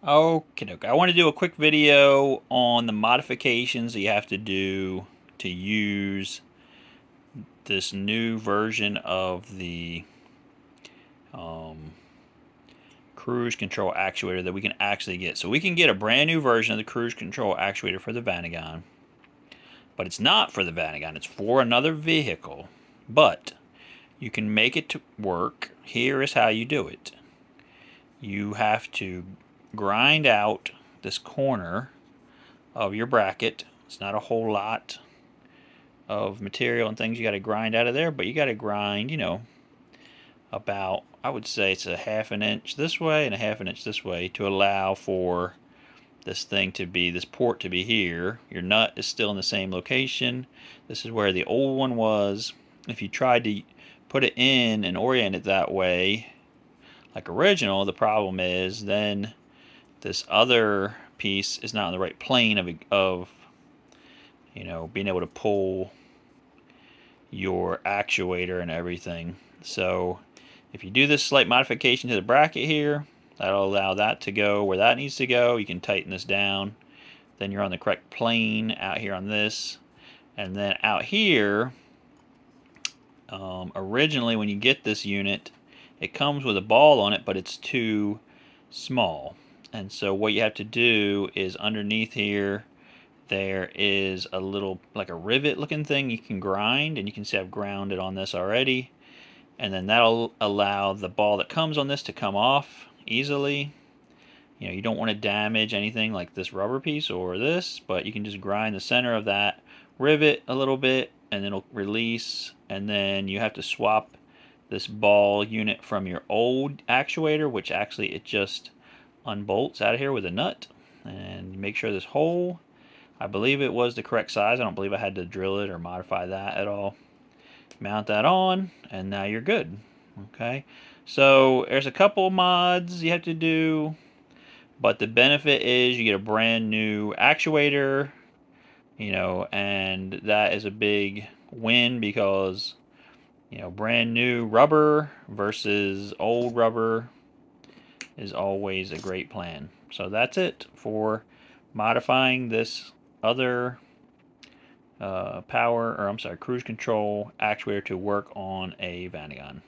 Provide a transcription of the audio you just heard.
Okay, I want to do a quick video on the modifications that you have to do to use this new version of the um, cruise control actuator that we can actually get. So we can get a brand new version of the cruise control actuator for the Vanagon, but it's not for the Vanagon, it's for another vehicle. But you can make it to work. Here is how you do it. You have to grind out this corner of your bracket. It's not a whole lot of material and things you got to grind out of there, but you got to grind, about, I would say it's a half an inch this way and a half an inch this way to allow for this thing to be, this port to be here. Your nut is still in the same location. This is where the old one was. If you tried to put it in and orient it that way, like original, the problem is then this other piece is not on the right plane of being able to pull your actuator and everything. So if you do this slight modification to the bracket here, that'll allow that to go where that needs to go. You can tighten this down. Then you're on the correct plane out here on this. And then out here, originally when you get this unit, it comes with a ball on it, but it's too small. And so what you have to do is underneath here, there is a little, like a rivet looking thing you can grind, and you can see I've ground it on this already. And then that'll allow the ball that comes on this to come off easily. You don't want to damage anything like this rubber piece or this, but you can just grind the center of that rivet a little bit and it'll release. And then you have to swap this ball unit from your old actuator, which actually it just unbolts out of here with a nut. And make sure this hole, I believe it was the correct size. I don't believe I had to drill it or modify that at all. Mount that on, and now you're good. Okay, so there's a couple mods you have to do, but the benefit is you get a brand new actuator, and that is a big win because, brand new rubber versus old rubber is always a great plan. So that's it for modifying this other cruise control actuator to work on a Vanagon.